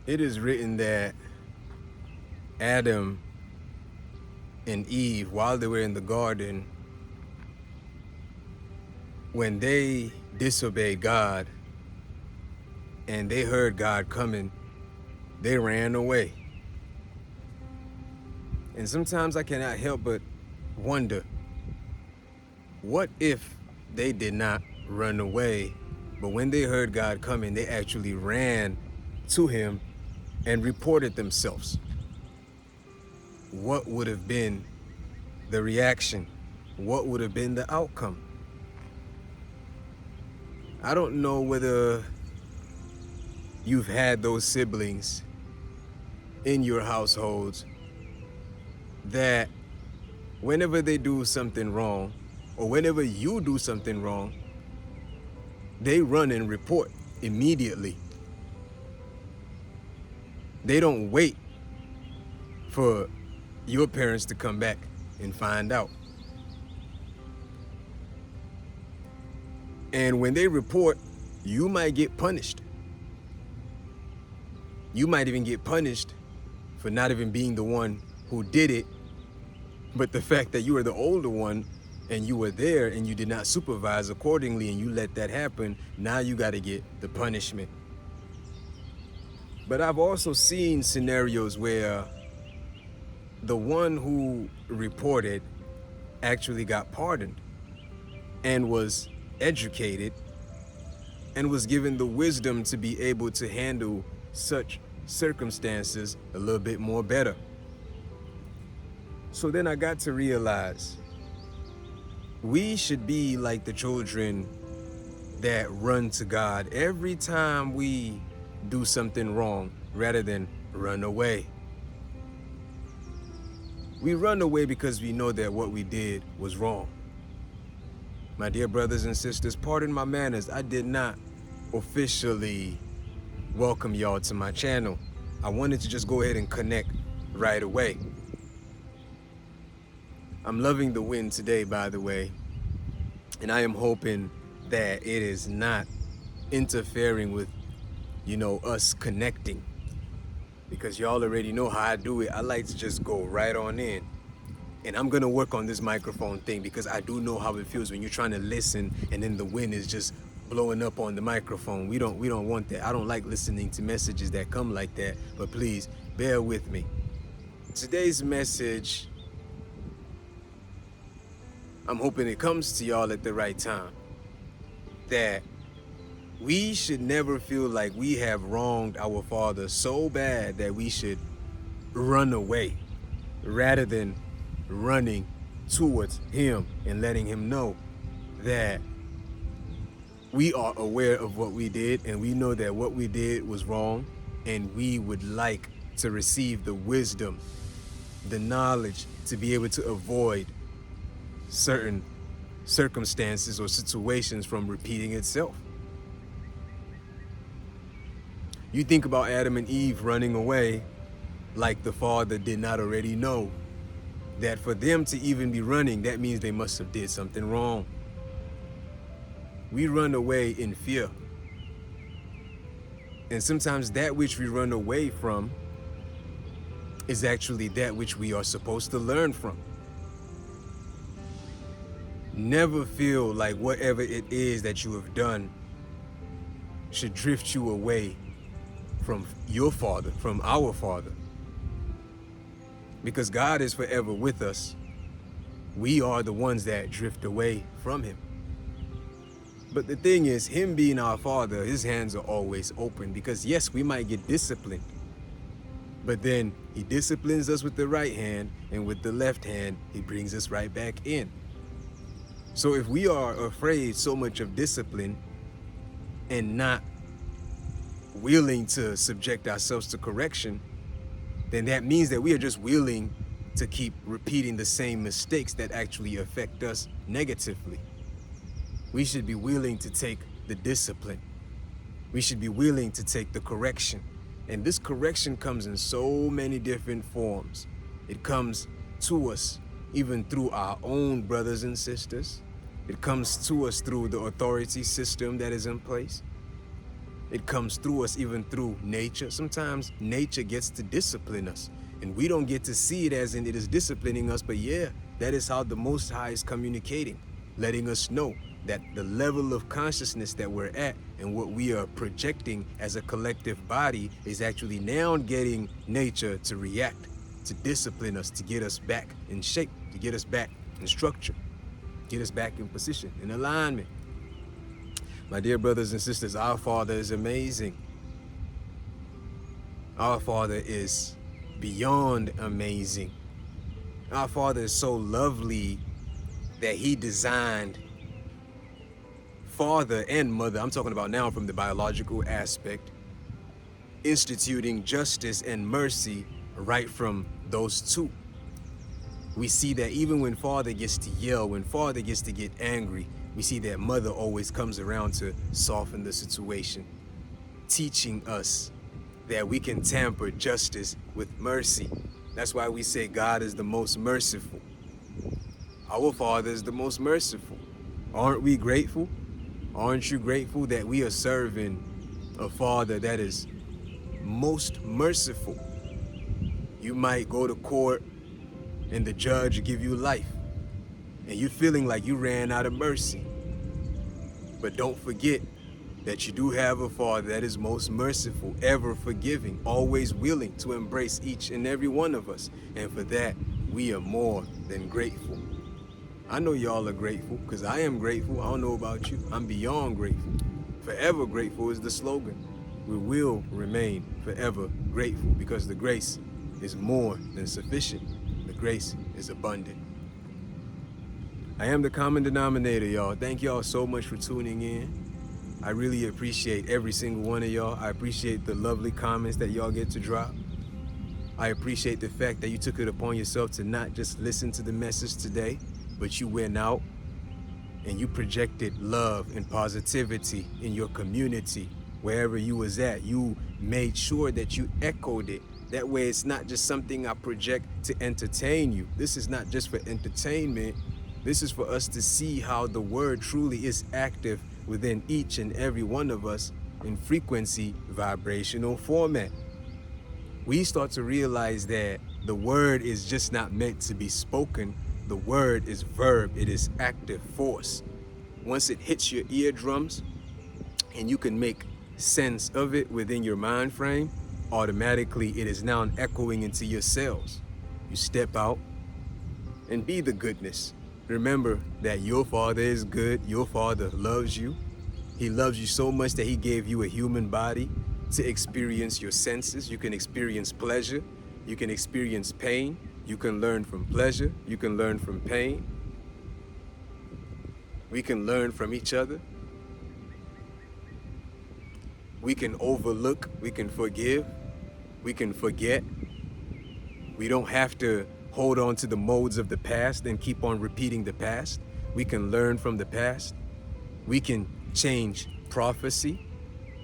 It is written that Adam and Eve, while they were in the garden, when they disobeyed God and they heard God coming, they ran away. And sometimes I cannot help but wonder, what if they did not run away, but when they heard God coming, they actually ran to him and reported themselves? What would have been the reaction? What would have been the outcome? I don't know whether you've had those siblings in your households that whenever they do something wrong, or whenever you do something wrong, they run and report immediately. They don't wait for your parents to come back and find out. And when they report, you might get punished. You might even get punished for not even being the one who did it, but the fact that you were the older one and you were there and you did not supervise accordingly and you let that happen, now you got to get the punishment. But I've also seen scenarios where the one who reported actually got pardoned and was educated and was given the wisdom to be able to handle such circumstances a little bit more better. So then I got to realize we should be like the children that run to God every time we do something wrong rather than run away. We run away because we know that what we did was wrong. My dear brothers and sisters, pardon my manners. I did not officially welcome y'all to my channel. I wanted to just go ahead and connect right away. I'm loving the wind today, by the way, and I am hoping that it is not interfering with, us connecting, because y'all already know how I do it. I like to just go right on in. And I'm gonna work on this microphone thing because I do know how it feels when you're trying to listen and then the wind is just blowing up on the microphone. We don't want that. I don't like listening to messages that come like that, but please bear with me. Today's message, I'm hoping it comes to y'all at the right time, that we should never feel like we have wronged our Father so bad that we should run away rather than running towards him and letting him know that we are aware of what we did and we know that what we did was wrong, and we would like to receive the wisdom, the knowledge to be able to avoid certain circumstances or situations from repeating itself. You think about Adam and Eve running away, like the Father did not already know that for them to even be running, that means they must have did something wrong. We run away in fear. And sometimes that which we run away from is actually that which we are supposed to learn from. Never feel like whatever it is that you have done should drift you away from your Father, from our Father. Because God is forever with us. We are the ones that drift away from him. But the thing is, him being our Father, his hands are always open, because yes, we might get disciplined, but then he disciplines us with the right hand, and with the left hand, he brings us right back in. So if we are afraid so much of discipline and not willing to subject ourselves to correction, then that means that we are just willing to keep repeating the same mistakes that actually affect us negatively. We should be willing to take the discipline. We should be willing to take the correction. And this correction comes in so many different forms. It comes to us even through our own brothers and sisters. It comes to us through the authority system that is in place. It comes through us, even through nature. Sometimes nature gets to discipline us, and we don't get to see it as in it is disciplining us, but yeah, that is how the Most High is communicating, letting us know that the level of consciousness that we're at and what we are projecting as a collective body is actually now getting nature to react, to discipline us, to get us back in shape, to get us back in structure, get us back in position, in alignment. My dear brothers and sisters, our Father is amazing. Our Father is beyond amazing. Our Father is so lovely that He designed father and mother, I'm talking about now from the biological aspect, instituting justice and mercy right from those two. We see that even when father gets to yell, when father gets to get angry, we see that mother always comes around to soften the situation, teaching us that we can tamper justice with mercy. That's why we say God is the most merciful. Our Father is the most merciful. Aren't we grateful? Aren't you grateful that we are serving a Father that is most merciful? You might go to court and the judge give you life, and you're feeling like you ran out of mercy. But don't forget that you do have a Father that is most merciful, ever forgiving, always willing to embrace each and every one of us. And for that, we are more than grateful. I know y'all are grateful, because I am grateful. I don't know about you. I'm beyond grateful. Forever grateful is the slogan. We will remain forever grateful, because the grace is more than sufficient. The grace is abundant. I am the common denominator, y'all. Thank y'all so much for tuning in. I really appreciate every single one of y'all. I appreciate the lovely comments that y'all get to drop. I appreciate the fact that you took it upon yourself to not just listen to the message today, but you went out and you projected love and positivity in your community, wherever you was at. You made sure that you echoed it. That way it's not just something I project to entertain you. This is not just for entertainment. This is for us to see how the word truly is active within each and every one of us in frequency, vibrational format. We start to realize that the word is just not meant to be spoken. The word is verb. It is active force. Once it hits your eardrums and you can make sense of it within your mind frame, automatically it is now echoing into your cells. You step out and be the goodness. Remember that your Father is good. Your Father loves you. He loves you so much that He gave you a human body to experience your senses. You can experience pleasure. You can experience pain. You can learn from pleasure. You can learn from pain. We can learn from each other. We can overlook. We can forgive. We can forget. We don't have to hold on to the modes of the past and keep on repeating the past. We can learn from the past. We can change prophecy.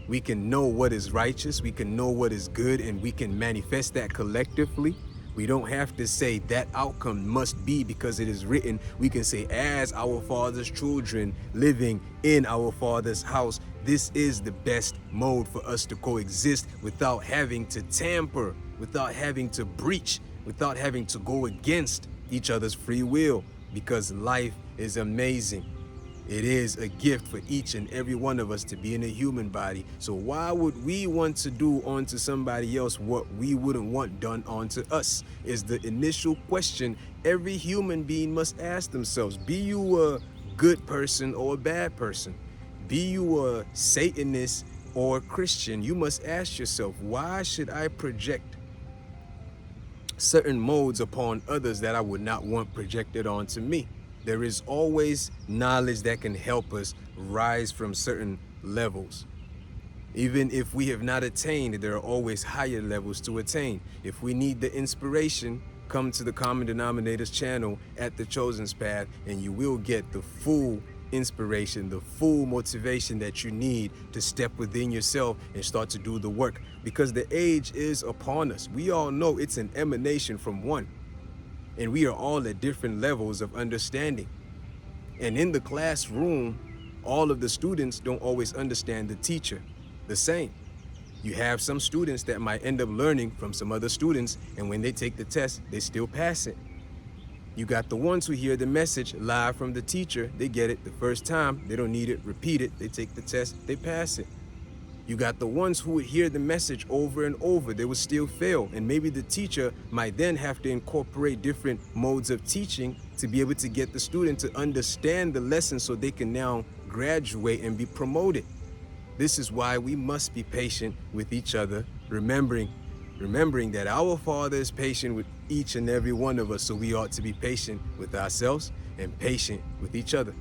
We can know what is righteous. We can know what is good, and we can manifest that collectively. We don't have to say that outcome must be because it is written. We can say, as our Father's children living in our Father's house, this is the best mode for us to coexist without having to tamper, without having to breach, without having to go against each other's free will, because life is amazing. It is a gift for each and every one of us to be in a human body. So why would we want to do onto somebody else what we wouldn't want done onto us? Is the initial question every human being must ask themselves. Be you a good person or a bad person? Be you a Satanist or a Christian? You must ask yourself, why should I project certain modes upon others that I would not want projected onto me? There is always knowledge that can help us rise from certain levels. Even if we have not attained, there are always higher levels to attain. If we need the inspiration, come to the Common Denominators channel at The Chosen's Path, and you will get the full inspiration, the full motivation that you need to step within yourself and start to do the work. Because the age is upon us. We all know it's an emanation from one. And we are all at different levels of understanding. And in the classroom, all of the students don't always understand the teacher. the same. You have some students that might end up learning from some other students, and when they take the test, they still pass it. You got the ones who hear the message live from the teacher, they get it the first time, they don't need it repeated, they take the test, they pass it. You got the ones who would hear the message over and over, they would still fail, and maybe the teacher might then have to incorporate different modes of teaching to be able to get the student to understand the lesson so they can now graduate and be promoted. This is why we must be patient with each other, remembering that our Father is patient with each and every one of us, so we ought to be patient with ourselves and patient with each other.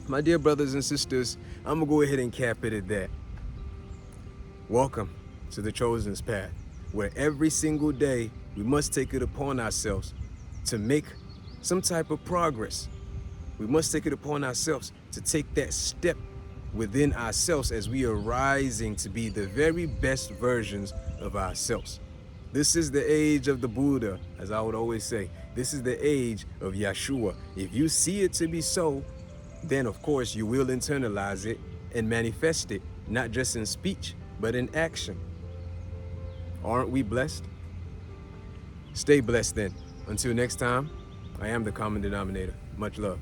My dear brothers and sisters, I'm gonna go ahead and cap it at that. Welcome to the Chosen's Path, where every single day we must take it upon ourselves to make some type of progress. We must take it upon ourselves to take that step within ourselves as we are rising to be the very best versions of ourselves. This is the age of the Buddha, as I would always say. This is the age of Yeshua. If you see it to be so, then of course you will internalize it and manifest it, not just in speech, but in action. Aren't we blessed? Stay blessed then. Until next time, I am the common denominator. Much love.